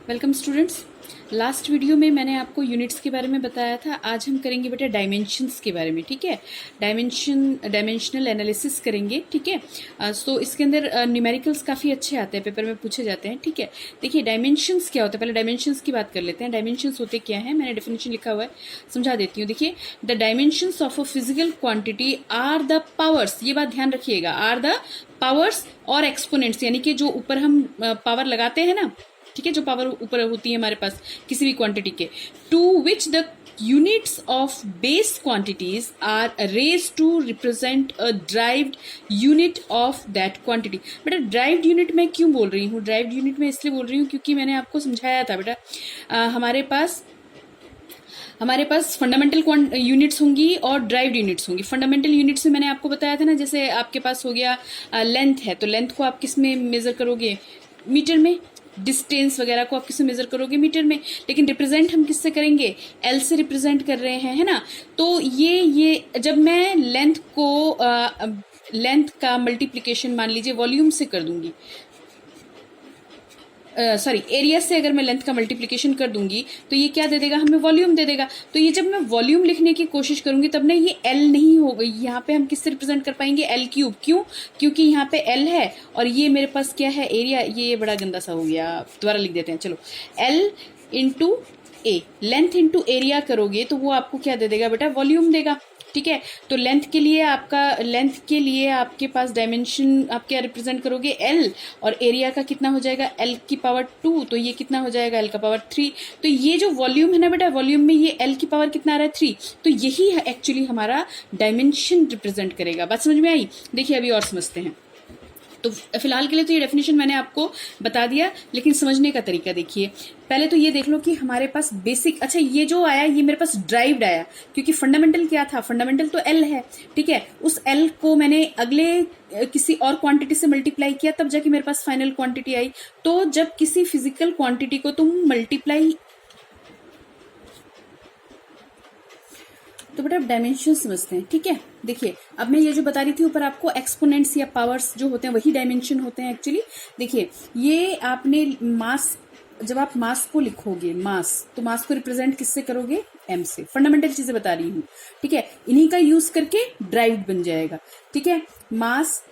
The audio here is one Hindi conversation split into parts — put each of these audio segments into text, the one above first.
Welcome students. लास्ट वीडियो में मैंने आपको यूनिट्स के बारे में बताया था। आज हम करेंगे बेटा डायमेंशंस के बारे में। ठीक है, डायमेंशनल एनालिसिस करेंगे। ठीक है, सो इसके अंदर न्यूमेरिकल्स काफ़ी अच्छे आते हैं, पेपर में पूछे जाते हैं। ठीक है, देखिए डायमेंशंस क्या होता है, पहले डायमेंशंस की बात कर लेते हैं। डायमेंशंस होते क्या है, मैंने डेफिनेशन लिखा हुआ है, समझा देती हूँ। देखिए, the dimensions of a physical quantity are the powers, ये बात ध्यान रखिएगा, आर द पावर्स और एक्सपोनेंट्स, यानी कि जो ऊपर हम पावर लगाते हैं ना, ठीक है, जो पावर ऊपर होती है हमारे पास किसी भी क्वांटिटी के, to which the units of base quantities are raised to represent a derived unit of that quantity. बेटा ड्राइव्ड यूनिट मैं क्यों बोल रही हूँ, ड्राइव्ड यूनिट मैं इसलिए बोल रही हूँ क्योंकि मैंने आपको समझाया था बेटा, हमारे पास फंडामेंटल यूनिट्स होंगी और ड्राइव्ड यूनिट्स होंगी। फंडामेंटल यूनिट्स में मैंने आपको बताया था ना, जैसे आपके पास हो गया लेंथ है, तो लेंथ को आप किस में मेजर करोगे, मीटर में। डिस्टेंस वगैरह को आप किससे मेजर करोगे, मीटर में। लेकिन रिप्रेजेंट हम किससे करेंगे, एल से रिप्रेजेंट कर रहे हैं, है ना। तो ये जब मैं लेंथ का मल्टीप्लीकेशन मान लीजिए वॉल्यूम से कर दूंगी, एरिया से अगर मैं लेंथ का मल्टीप्लिकेशन कर दूंगी तो ये क्या दे देगा, हमें वॉल्यूम दे देगा। तो ये जब मैं वॉल्यूम लिखने की कोशिश करूंगी तब ना ये एल नहीं होगा, यहाँ पे हम किससे रिप्रेजेंट कर पाएंगे, एल क्यूब। क्यों, क्योंकि यहाँ पे एल है और ये मेरे पास क्या है, एरिया। ये बड़ा गंदा सा हो गया, दोबारा लिख देते हैं, चलो। एल इंटू ए, लेंथ इंटू एरिया करोगे तो वो आपको क्या दे देगा बेटा, वॉल्यूम देगा। ठीक है, तो लेंथ के लिए आपके पास डायमेंशन आप क्या रिप्रेजेंट करोगे, एल, और एरिया का कितना हो जाएगा, एल की पावर 2, तो ये कितना हो जाएगा, एल का पावर 3। तो ये जो वॉल्यूम है ना बेटा, वॉल्यूम में ये एल की पावर कितना आ रहा है, 3। तो यही एक्चुअली हमारा डायमेंशन रिप्रेजेंट करेगा। बात समझ में आई। देखिए अभी और समझते हैं। तो फिलहाल के लिए तो ये डेफिनेशन मैंने आपको बता दिया, लेकिन समझने का तरीका देखिए। पहले तो ये देख लो कि हमारे पास बेसिक, अच्छा ये जो आया ये मेरे पास ड्राइव्ड आया, क्योंकि फंडामेंटल क्या था, फंडामेंटल तो एल है। ठीक है, उस एल को मैंने अगले किसी और क्वांटिटी से मल्टीप्लाई किया, तब जाके मेरे पास फाइनल क्वांटिटी आई। तो जब किसी फिजिकल क्वांटिटी को तुम मल्टीप्लाई, तो बेटा डायमेंशन समझते हैं। ठीक है, देखिए अब मैं ये जो बता रही थी ऊपर आपको, एक्सपोनेंट्स या पावर्स जो होते हैं वही डायमेंशन होते हैं एक्चुअली। देखिए ये आपने मास, जब आप मास को लिखोगे, मास, तो मास को रिप्रेजेंट किससे करोगे, एम से। फंडामेंटल चीजें बता रही हूँ। ठीक है, इन्हीं का यूज करके ड्राइव्ड बन जाएगा। ठीक है, मास,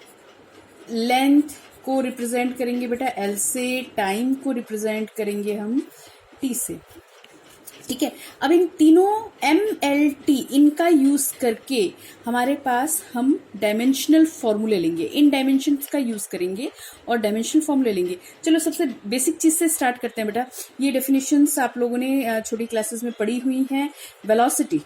लेंथ को रिप्रेजेंट करेंगे बेटा एल से, टाइम को रिप्रेजेंट करेंगे हम टी से। ठीक है, अब इन तीनों MLT इनका यूज करके हमारे पास हम डायमेंशनल फॉर्मूले लेंगे, इन डायमेंशंस का यूज करेंगे और डायमेंशनल फॉर्मूले लेंगे। चलो सबसे बेसिक चीज से स्टार्ट करते हैं बेटा। ये डेफिनेशंस आप लोगों ने छोटी क्लासेस में पढ़ी हुई हैं। Velocity,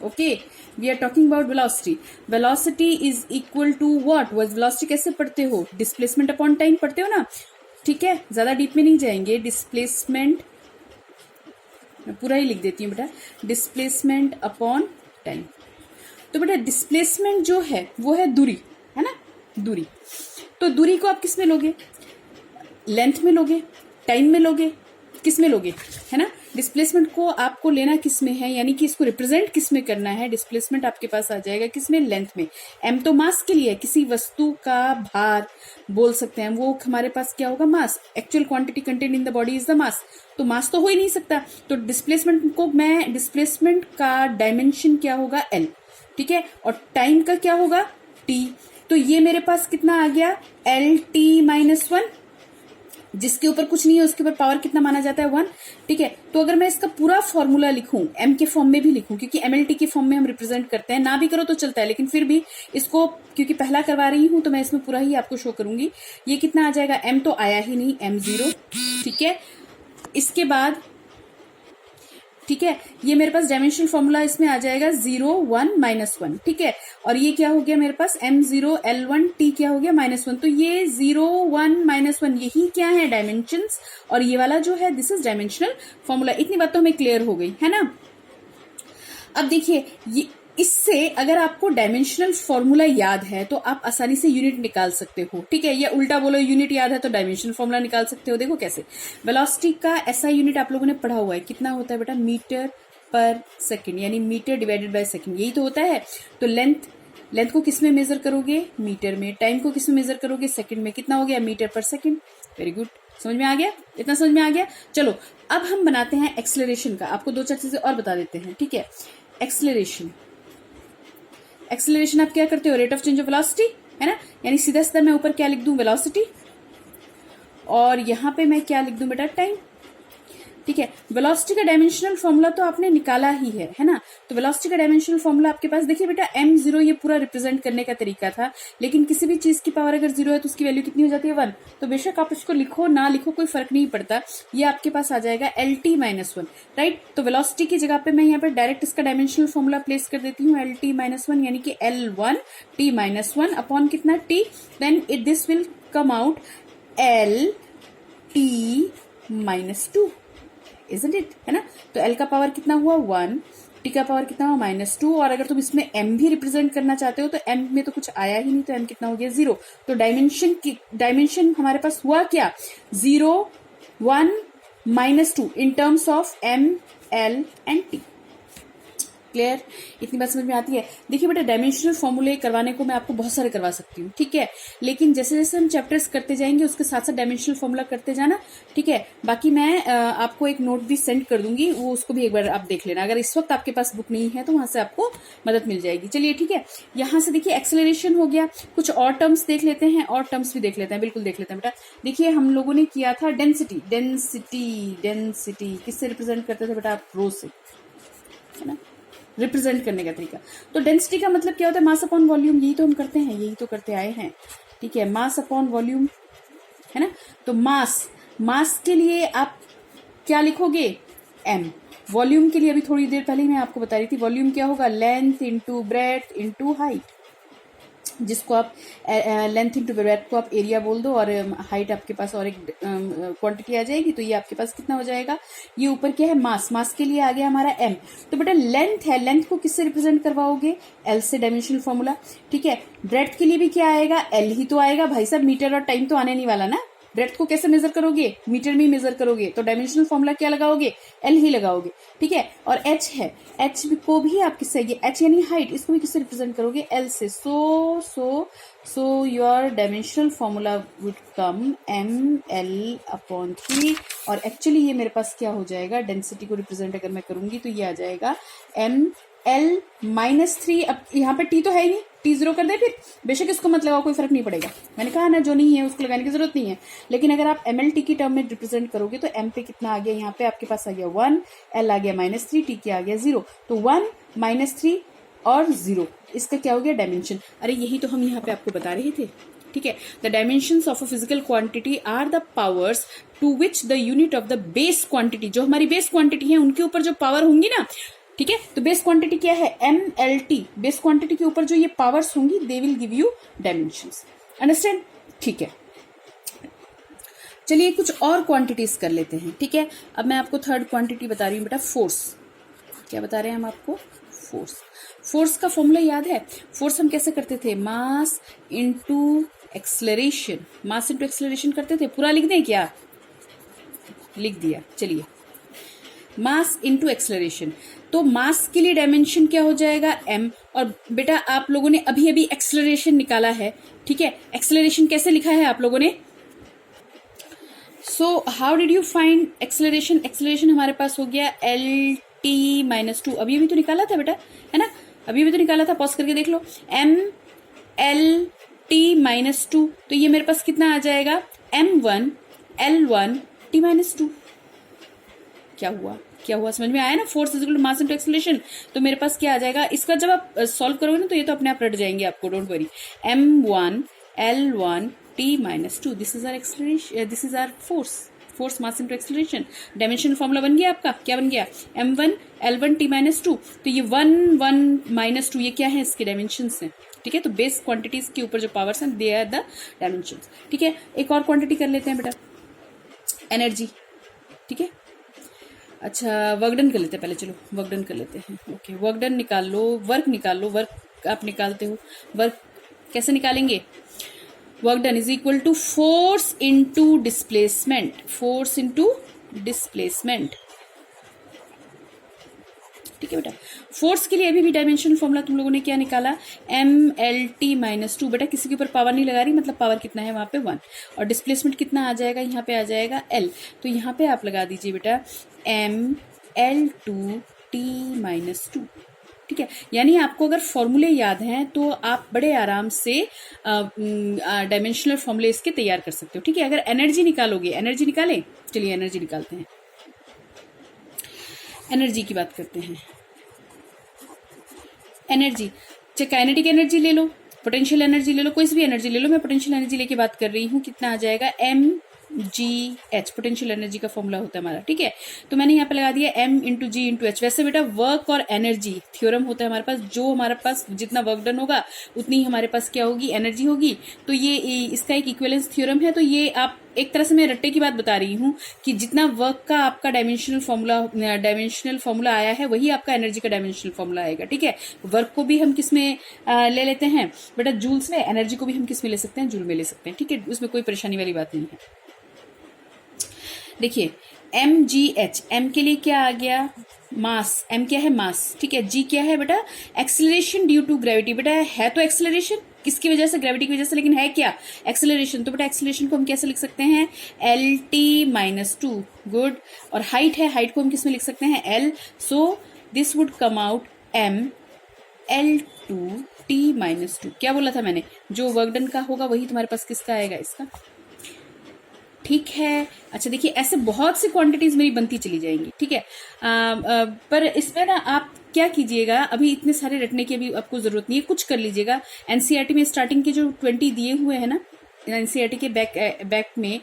okay, we are talking about velocity. Velocity is equal to what, velocity कैसे पढ़ते हो, डिस्प्लेसमेंट अपॉन टाइम पढ़ते हो ना। ठीक है, ज्यादा डीप में नहीं जाएंगे। डिस्प्लेसमेंट, मैं पूरा ही लिख देती हूँ बेटा, डिस्प्लेसमेंट अपॉन टाइम। तो बेटा डिस्प्लेसमेंट जो है वो है दूरी, है ना, दूरी। तो दूरी को आप किस में लोगे, लेंथ में लोगे, टाइम में लोगे, किस में लोगे, है ना। डिस्प्लेसमेंट को आपको लेना किस में है, यानी कि इसको रिप्रेजेंट किस में करना है, डिस्प्लेसमेंट आपके पास आ जाएगा किस में, लेंथ में। एम तो मास के लिए है, किसी वस्तु का भार बोल सकते हैं, वो हमारे पास क्या होगा, mass. Actual quantity contain in the body is the mass, तो मास तो हो ही नहीं सकता। तो डिस्प्लेसमेंट को मैं, डिस्प्लेसमेंट का डायमेंशन क्या होगा, एल। ठीक है, और टाइम का क्या होगा, टी। तो ये मेरे पास कितना आ गया, एल टी माइनस 1, जिसके ऊपर कुछ नहीं है उसके ऊपर पावर कितना माना जाता है, 1। ठीक है, तो अगर मैं इसका पूरा फॉर्मूला लिखूं, एम के फॉर्म में भी लिखूं, क्योंकि एमएलटी के फॉर्म में हम रिप्रेजेंट करते हैं, ना भी करो तो चलता है, लेकिन फिर भी इसको क्योंकि पहला करवा रही हूं तो मैं इसमें पूरा ही आपको शो करूंगी। ये कितना आ जाएगा, एम तो आया ही नहीं, M0। ठीक है, इसके बाद, ठीक है, ये मेरे पास डायमेंशनल फॉर्मूला इसमें आ जाएगा 0 1 -1। ठीक है, और ये क्या हो गया मेरे पास, M0 L1 T क्या हो गया, -1। तो ये 0 1 -1 यही क्या है, डायमेंशंस, और ये वाला जो है दिस इज डायमेंशनल फॉर्मूला। इतनी बात तो हमें क्लियर हो गई, है ना। अब देखिए ये, इससे अगर आपको डायमेंशनल फॉर्मूला याद है तो आप आसानी से यूनिट निकाल सकते हो। ठीक है, या उल्टा बोलो, यूनिट याद है तो डायमेंशनल फॉर्मूला निकाल सकते हो। देखो कैसे, वेलोसिटी का ऐसा यूनिट आप लोगों ने पढ़ा हुआ है, कितना होता है बेटा, मीटर पर सेकंड, यानी मीटर डिवाइडेड बाय सेकंड, यही तो होता है। तो लेंथ को किस में मेजर करोगे, मीटर में। टाइम को किस में मेजर करोगे, सेकंड में। कितना हो गया, मीटर पर सेकंड। वेरी गुड, समझ में आ गया? इतना समझ में आ गया? चलो अब हम बनाते हैं एक्सेलरेशन का। आपको 2-4 चीजें और बता देते हैं, ठीक है। एक्सेलरेशन आप क्या करते हो? Rate of change of velocity, है ना। यानी सीधा सीधा मैं ऊपर क्या लिख दूं? वेलोसिटी, और यहां पे मैं क्या लिख दूं बेटा? टाइम, ठीक है। वेलोसिटी का डायमेंशनल फॉर्मूला तो आपने निकाला ही है ना। तो वेलोसिटी का डायमेंशनल फॉर्मूला आपके पास, देखिए बेटा m0 ये पूरा रिप्रेजेंट करने का तरीका था, लेकिन किसी भी चीज की पावर अगर 0 है तो उसकी वैल्यू कितनी हो जाती है? 1। तो बेशक आप इसको लिखो ना लिखो कोई फर्क नहीं पड़ता, ये आपके पास आ जाएगा LT-1, राइट। तो वेलोसिटी की जगह पे मैं यहाँ पे डायरेक्ट इसका डायमेंशनल फॉर्मूला प्लेस कर देती हूँ, LT-1 यानी कि L1T-1 अपॉन कितना? T। Then this will come out LT-2, isn't it? है ना। तो L का पावर कितना हुआ? 1, T का पावर कितना हुआ? -2, और अगर तुम इसमें M भी रिप्रेजेंट करना चाहते हो तो M में तो कुछ आया ही नहीं, तो M कितना हो गया? 0। तो डायमेंशन हमारे पास हुआ क्या? 0, 1, -2 in terms of M, L and T। Clear? इतनी बात समझ में आती है? देखिए बेटा, डायमेंशनल फॉर्मूले करवाने को मैं आपको बहुत सारे करवा सकती हूँ, ठीक है, लेकिन जैसे जैसे हम चैप्टर्स करते जाएंगे उसके साथ साथ डायमेंशनल फॉर्मूला करते जाना, ठीक है। बाकी मैं आपको एक नोट भी सेंड कर दूंगी, वो उसको भी एक बार आप देख लेना। अगर इस वक्त आपके पास बुक नहीं है तो वहां से आपको मदद मिल जाएगी। चलिए ठीक है, यहाँ से देखिए एक्सेलरेशन हो गया। कुछ और टर्म्स देख लेते हैं, और टर्म्स भी देख लेते हैं, बिल्कुल देख लेते हैं बेटा। देखिए हम लोगों ने किया था डेंसिटी, किससे रिप्रेजेंट करते थे बेटा? आप रो से, है ना, रिप्रेजेंट करने का तरीका। तो डेंसिटी का मतलब क्या होता है? मास अपॉन वॉल्यूम, यही तो हम करते हैं, यही तो करते आए हैं, ठीक है। मास अपॉन वॉल्यूम, है ना। तो मास के लिए आप क्या लिखोगे? m। वॉल्यूम के लिए अभी थोड़ी देर पहले ही मैं आपको बता रही थी, वॉल्यूम क्या होगा? Length into breadth into height, जिसको आप लेंथ इंटू ब्रेड्थ को आप एरिया बोल दो, और हाइट आपके पास और एक क्वांटिटी आ जाएगी। तो ये आपके पास कितना हो जाएगा? ये ऊपर क्या है? मास के लिए आ गया हमारा m। तो बेटा लेंथ है, लेंथ को किससे रिप्रेजेंट करवाओगे? L से, डायमेंशनल फॉर्मूला, ठीक है। ब्रेड्थ के लिए भी क्या आएगा? L ही तो आएगा भाई साहब, मीटर और टाइम तो आने नहीं वाला ना। ब्रेड्थ को कैसे मेजर करोगे? मीटर में मेजर करोगे, तो डायमेंशनल फॉर्मूला क्या लगाओगे? L ही लगाओगे, ठीक है। और h है, h को भी आप किससे, ये h यानी हाइट, इसको भी किससे रिप्रेजेंट करोगे? L से। So your dimensional formula would come ML/3, और एक्चुअली ये मेरे पास क्या हो जाएगा? डेंसिटी को रिप्रेजेंट अगर मैं करूंगी तो ये आ जाएगा ML-3। अब यहाँ पे T तो है ही नहीं, T 0 कर दे फिर, बेशक इसको मत लगाओ, कोई फर्क नहीं पड़ेगा। मैंने कहा ना, जो नहीं है उसको लगाने की जरूरत नहीं है। लेकिन अगर आप MLT की टर्म में रिप्रेजेंट करोगे तो M पे कितना आ गया? यहाँ पे आपके पास आ गया 1, L आ गया -3, T क्या आ गया? 0। तो 1, -3 और 0, इसका क्या हो गया? डायमेंशन। अरे यही तो हम यहाँ पे आपको बता रहे थे, ठीक है। The dimensions of a physical quantity are the powers to which the unit of the base quantity, जो हमारी बेस क्वांटिटी है उनके ऊपर जो पावर होंगी ना, ठीक है। तो बेस क्वांटिटी क्या है? MLT। बेस क्वांटिटी के ऊपर जो ये पावर्स होंगी, they will give you dimensions. Understand? ठीक है। चलिए कुछ और क्वांटिटीज कर लेते हैं, ठीक है। अब मैं आपको थर्ड क्वांटिटी बता रही हूँ बेटा, फोर्स। क्या बता रहे हैं हम आपको? फोर्स का फॉर्मूला याद है? फोर्स हम कैसे करते थे? Mass into acceleration, mass into acceleration करते थे। पूरा लिख दें क्या? लिख दिया। चलिए, मास इंटू एक्सेलरेशन। तो मास के लिए डायमेंशन क्या हो जाएगा? m। और बेटा आप लोगों ने अभी अभी एक्सेलरेशन निकाला है, ठीक है। एक्सेलरेशन कैसे लिखा है आप लोगों ने? So how did you find acceleration? Acceleration हमारे पास हो गया LT-2। अभी अभी तो निकाला था बेटा, है ना, अभी अभी तो निकाला था, पॉज करके देख लो। MLT-2, तो ये मेरे पास कितना आ जाएगा? M1 L1 T-2। क्या हुआ समझ में आया ना? Force is equal to mass into acceleration. तो मेरे पास क्या आ जाएगा? इसका जब आप सॉल्व करोगे ना तो ये तो अपने आप रट जाएंगे आपको, don't worry. M1 L1 T-2, this is our acceleration, this is our force mass into acceleration. Dimension formula बन गया आपका, क्या बन गया? M1 L1 T-2। तो ये 1 1 -2 ये क्या है? इसके डायमेंशन है, ठीक है। तो बेस क्वांटिटीज के ऊपर जो पावर्स हैं, दे आर द डायमेंशंस, ठीक है। एक और क्वांटिटी कर लेते हैं बेटा, एनर्जी, ठीक है। अच्छा, वर्क डन कर लेते हैं पहले, चलो वर्क डन कर लेते हैं। ओके, वर्क डन निकाल लो, वर्क निकाल लो। वर्क आप निकालते हो, वर्क कैसे निकालेंगे? Work done is equal to force into displacement, ठीक है बेटा। फोर्स के लिए अभी भी डायमेंशनल फॉर्मूला तुम लोगों ने क्या निकाला, MLT-2। बेटा किसी के ऊपर पावर नहीं लगा रही, मतलब पावर कितना है वहां पे 1, और डिस्प्लेसमेंट कितना आ जाएगा, यहाँ पे आ जाएगा L। तो यहाँ पे आप लगा दीजिए बेटा ML2T-2। ठीक है, यानी आपको अगर फॉर्मूले याद हैं तो आप बड़े आराम से डायमेंशनल फॉर्मूले इसके तैयार कर सकते हो। ठीक है, अगर एनर्जी निकालोगे, एनर्जी निकालें, चलिए एनर्जी निकालते हैं। एनर्जी की बात करते हैं। एनर्जी, चाहे काइनेटिक एनर्जी ले लो, पोटेंशियल एनर्जी ले लो, कोई सी भी एनर्जी ले लो, मैं पोटेंशियल एनर्जी लेके बात कर रही हूँ। कितना आ जाएगा, mgh, पोटेंशियल एनर्जी का फॉर्मूला होता है हमारा। ठीक है, तो मैंने यहाँ पे लगा दिया m इंटू जी इंटू एच। वैसे बेटा वर्क और एनर्जी थ्योरम होता है हमारे पास, जो हमारे पास जितना वर्क डन होगा उतनी ही हमारे पास क्या होगी, एनर्जी होगी। तो ये इसका एक इक्विवेलेंस थ्योरम है। तो ये आप एक तरह से मैं रट्टे की बात बता रही हूँ कि जितना वर्क का आपका डायमेंशनल फॉर्मूला आया है वही आपका एनर्जी का डायमेंशनल फॉर्मूला आएगा। ठीक है, वर्क को भी हम किस में ले लेते हैं बेटा, जूल्स में। एनर्जी को भी हम किस में ले सकते हैं, जूल में ले सकते हैं। ठीक है, उसमें कोई परेशानी वाली बात नहीं है। देखिए mgh, m के लिए क्या आ गया, मास। m क्या है, मास। ठीक है, g क्या है बेटा, एक्सेलरेशन ड्यू टू ग्रेविटी। बेटा है तो एक्सेलरेशन किसकी वजह से, ग्रेविटी की वजह से, लेकिन है क्या, एक्सेलरेशन। तो बेटा एक्सेलरेशन को हम कैसे लिख सकते हैं, LT-2। गुड। और हाइट है, हाइट को हम किस में लिख सकते हैं, L। So this would come out ML2T-2। क्या बोला था मैंने, जो वर्क डन का होगा वही तुम्हारे पास किसका आएगा, इसका। ठीक है, अच्छा देखिए ऐसे बहुत सी क्वांटिटीज मेरी बनती चली जाएंगी। ठीक है, पर इसमें ना आप क्या कीजिएगा, अभी इतने सारे रटने की अभी आपको जरूरत नहीं है, कुछ कर लीजिएगा। एनसीईआरटी में स्टार्टिंग के जो 20 दिए हुए हैं ना, एनसीईआरटी के बैक में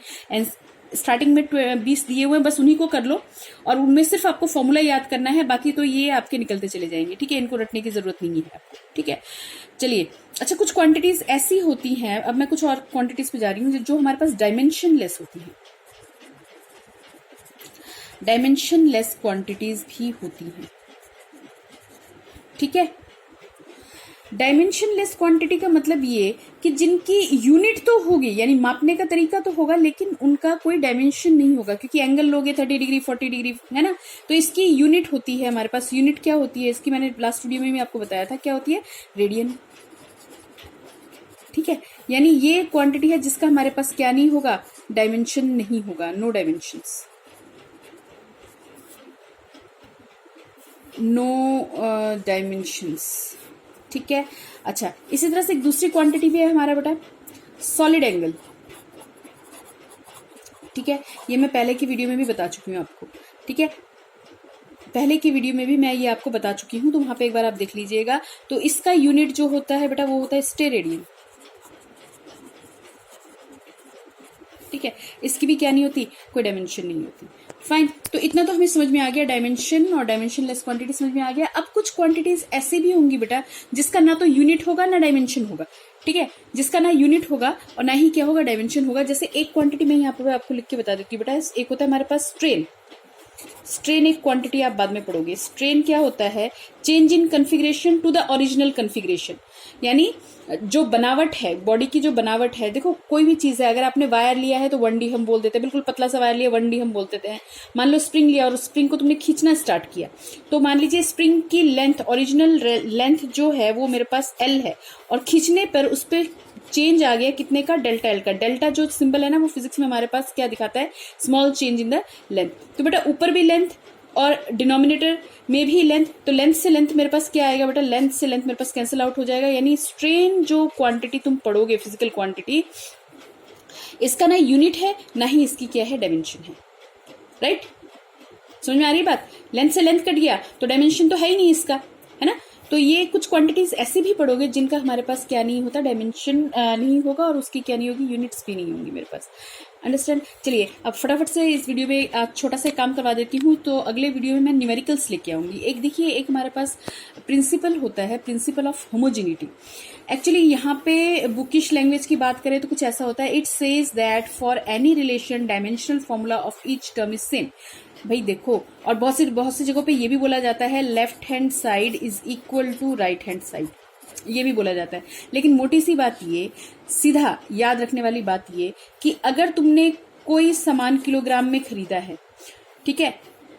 स्टार्टिंग में 20 दिए हुए हैं, बस उन्हीं को कर लो और उनमें सिर्फ आपको फॉर्मूला याद करना है, बाकी तो ये आपके निकलते चले जाएंगे। ठीक है, इनको रटने की जरूरत नहीं है आपको। ठीक है, चलिए। अच्छा, कुछ क्वांटिटीज ऐसी होती हैं, अब मैं कुछ और क्वांटिटीज पे जा रही हूँ जो हमारे पास डायमेंशन लेस होती हैं। डायमेंशन लेस क्वांटिटीज भी होती हैं। ठीक है, डायमेंशन लेस क्वांटिटी का मतलब ये कि जिनकी यूनिट तो होगी, यानी मापने का तरीका तो होगा, लेकिन उनका कोई डायमेंशन नहीं होगा, क्योंकि एंगल लोगे 30 डिग्री 40 डिग्री, है ना। तो इसकी यूनिट होती है हमारे पास। यूनिट क्या होती है इसकी, मैंने लास्ट वीडियो में भी आपको बताया था, क्या होती है, रेडियन। ठीक है, यानी ये क्वांटिटी है जिसका हमारे पास क्या नहीं होगा, डायमेंशन नहीं होगा, नो डायमेंशंस, नो डायमेंशंस। ठीक है, अच्छा इसी तरह से एक दूसरी क्वांटिटी भी है हमारा बेटा, सॉलिड एंगल। ठीक है, ये मैं पहले की वीडियो में भी बता चुकी हूँ आपको। ठीक है, पहले की वीडियो में भी मैं ये आपको बता चुकी हूँ, तो वहां पे एक बार आप देख लीजिएगा। तो इसका यूनिट जो होता है बेटा वो होता है स्टेरेडियन। ठीक है, इसकी भी क्या नहीं होती, कोई डायमेंशन नहीं होती। फाइन, तो इतना तो हमें समझ में आ गया, डायमेंशन और डायमेंशन लेस क्वांटिटी समझ में आ गया। अब कुछ क्वांटिटीज ऐसे भी होंगी बेटा जिसका ना तो यूनिट होगा ना डायमेंशन होगा। ठीक है, जिसका ना यूनिट होगा और ना ही क्या होगा, डायमेंशन होगा। जैसे एक क्वांटिटी मैं यहाँ पर आपको लिख के बता देती हूँ बेटा, एक होता है हमारे पास स्ट्रेन। स्ट्रेन एक क्वांटिटी आप बाद में पढ़ोगे। स्ट्रेन क्या होता है, change in configuration to the original configuration, यानी जो बनावट है, बॉडी की जो बनावट है। देखो कोई भी चीज है, अगर आपने वायर लिया है तो 1D हम बोल देते हैं, बिल्कुल पतला सा वायर लिया 1D हम बोल देते हैं। मान लो स्प्रिंग लिया और स्प्रिंग को तुमने खींचना स्टार्ट किया, तो मान लीजिए स्प्रिंग की लेंथ, ओरिजिनल लेंथ जो है वो मेरे पास L है, और खींचने पर उस पर चेंज आ गया कितने का, डेल्टा L का। डेल्टा जो सिंबल है ना वो फिजिक्स में हमारे पास क्या दिखाता है, small change in the length. तो बेटा ऊपर भी लेंथ और डिनोमिनेटर में भी लेंथ, तो लेंथ से लेंथ मेरे पास क्या आएगा बेटा, लेंथ से लेंथ मेरे पास कैंसिल आउट हो जाएगा। यानी स्ट्रेन जो क्वांटिटी तुम पढ़ोगे, फिजिकल क्वांटिटी, इसका ना यूनिट है ना ही इसकी क्या है, डायमेंशन है। राइट, समझ में आ रही बात। लेंथ से लेंथ कट गया तो डायमेंशन तो है ही नहीं इसका, है ना। तो ये कुछ क्वांटिटीज ऐसे भी पढ़ोगे जिनका हमारे पास क्या नहीं होता, डायमेंशन नहीं होगा, और उसकी क्या नहीं होगी, यूनिट्स भी नहीं होंगी मेरे पास। अंडरस्टैंड। चलिए अब फटाफट से इस वीडियो में छोटा सा काम करवा देती हूँ, तो अगले वीडियो में मैं न्यूमेरिकल्स लेके आऊंगी। एक देखिए, एक हमारे पास प्रिंसिपल होता है, प्रिंसिपल ऑफ होमोजेनिटी। एक्चुअली यहाँ पे बुकिश लैंग्वेज की बात करें तो कुछ ऐसा होता है, it says that for any relation dimensional formula of each term is same. भाई देखो, और बहुत सी जगहों पे ये भी बोला जाता है, left hand side is equal to right hand side, ये भी बोला जाता है। लेकिन मोटी सी बात ये, सीधा याद रखने वाली बात ये कि अगर तुमने कोई सामान किलोग्राम में खरीदा है, ठीक है,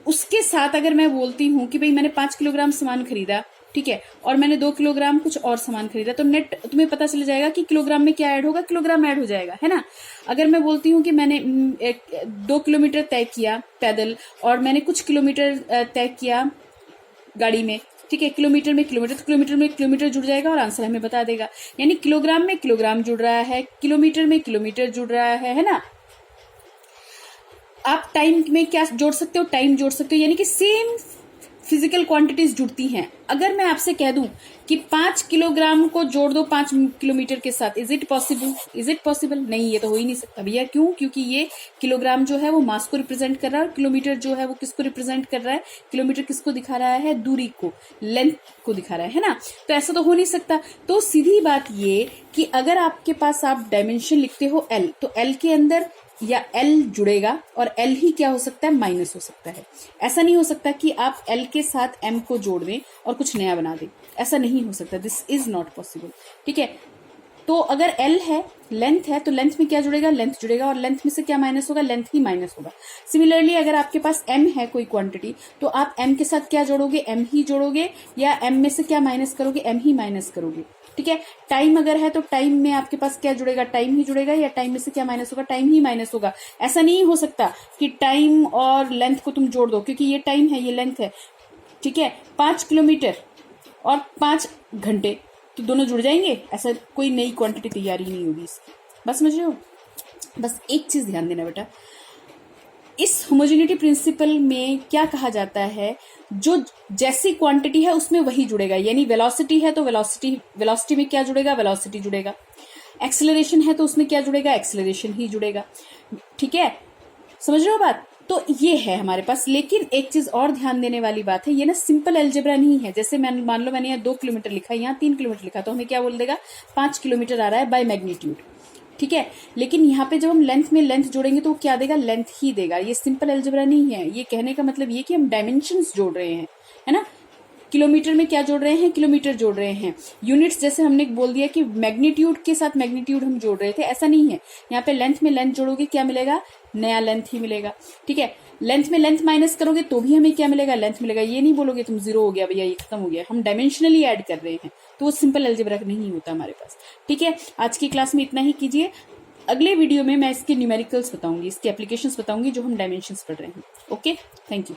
उसके साथ अगर मैं बोलती हूँ कि भाई मैंने 5 किलोग्राम सामान खरीदा, ठीक है, और मैंने 2 किलोग्राम कुछ और सामान खरीदा, तो नेट तुम्हें पता चल जाएगा कि किलोग्राम में क्या ऐड होगा, किलोग्राम ऐड हो जाएगा, है ना। अगर मैं बोलती हूँ कि मैंने 2 किलोमीटर तय किया पैदल और मैंने कुछ किलोमीटर तय किया गाड़ी में, ठीक है, किलोमीटर में किलोमीटर, तो किलोमीटर में किलोमीटर जुड़ जाएगा और आंसर हमें बता देगा। यानी किलोग्राम में किलोग्राम जुड़ रहा है, किलोमीटर में किलोमीटर जुड़ रहा है ना। आप टाइम में क्या जोड़ सकते हो, टाइम जोड़ सकते हो, यानी कि सेम फिजिकल क्वांटिटीज जुड़ती हैं। अगर मैं आपसे कह दूं कि 5 किलोग्राम को जोड़ दो 5 किलोमीटर के साथ, is it possible? Is it possible? नहीं, ये तो हो ही नहीं सकता भैया। क्यों? क्योंकि ये किलोग्राम जो है वो मास को रिप्रेजेंट कर रहा है और किलोमीटर जो है वो किसको रिप्रेजेंट कर रहा है? किलोमीटर किसको दिखा रहा है? दूरी को, लेंथ को दिखा रहा है ना। तो ऐसा तो हो नहीं सकता। तो सीधी बात ये कि अगर आपके पास आप डायमेंशन लिखते हो एल, तो एल के अंदर या एल जुड़ेगा और एल ही क्या हो सकता है? माइनस हो सकता है। ऐसा नहीं हो सकता कि आप एल के साथ एम को जोड़ दें और कुछ नया बना दें, ऐसा नहीं हो सकता। दिस इज नॉट पॉसिबल, ठीक है। तो अगर एल है, लेंथ है, तो लेंथ में क्या जुड़ेगा? लेंथ जुड़ेगा, और लेंथ में से क्या माइनस होगा? लेंथ ही माइनस होगा। सिमिलरली अगर आपके पास एम है कोई क्वांटिटी, तो आप एम के साथ क्या जोड़ोगे? एम ही जोड़ोगे, या एम में से क्या माइनस करोगे? एम ही माइनस करोगे, ठीक है। टाइम अगर है तो टाइम में आपके पास क्या जुड़ेगा? टाइम ही जुड़ेगा, या टाइम में से क्या माइनस होगा? टाइम ही माइनस होगा। ऐसा नहीं हो सकता कि टाइम और लेंथ को तुम जोड़ दो, क्योंकि ये टाइम है, ये लेंथ है, ठीक है। 5 किलोमीटर और 5 घंटे, तो दोनों जुड़ जाएंगे? ऐसा कोई नई क्वांटिटी तैयारी नहीं होगी इसकी। बस समझ रहे हो? बस एक चीज ध्यान देना बेटा, इस होमोजेनिटी प्रिंसिपल में क्या कहा जाता है, जो जैसी क्वांटिटी है उसमें वही जुड़ेगा। यानी वेलोसिटी है तो वेलोसिटी में क्या जुड़ेगा? वेलोसिटी जुड़ेगा। एक्सेलरेशन है तो उसमें क्या जुड़ेगा? एक्सेलरेशन ही जुड़ेगा, ठीक है। समझ रहे हो बात? तो ये है हमारे पास। लेकिन एक चीज और ध्यान देने वाली बात है, ये ना सिंपल अलजेब्रा नहीं है। जैसे मान लो मैंने यहाँ 2 किलोमीटर लिखा, यहाँ 3 किलोमीटर लिखा, तो हमें क्या बोल देगा? 5 किलोमीटर आ रहा है बाय मैग्नीट्यूड, ठीक है। लेकिन यहाँ पे जब हम लेंथ में लेंथ जोड़ेंगे तो वो क्या देगा? लेंथ ही देगा। ये सिंपल अलजेब्रा नहीं है। ये कहने का मतलब ये कि हम डायमेंशंस जोड़ रहे हैं, है ना। किलोमीटर में क्या जोड़ रहे हैं? किलोमीटर जोड़ रहे हैं। यूनिट्स जैसे हमने बोल दिया कि मैग्नीट्यूड के साथ मैग्नीट्यूड हम जोड़ रहे थे, ऐसा नहीं है। यहाँ पे लेंथ में लेंथ जोड़ोगे, क्या मिलेगा? नया लेंथ ही मिलेगा, ठीक है। लेंथ में लेंथ माइनस करोगे तो भी हमें क्या मिलेगा? लेंथ मिलेगा। ये नहीं बोलोगे तुम 0 हो गया भैया, ये खत्म हो गया। हम डायमेंशनली ऐड कर रहे हैं, तो वो सिंपल अलजेब्रा नहीं होता हमारे पास, ठीक है। आज की क्लास में इतना ही कीजिए। अगले वीडियो में मैं इसके न्यूमेरिकल्स बताऊंगी, इसके एप्लीकेशंस बताऊंगी जो हम डायमेंशंस पढ़ रहे हैं। Okay, thank you.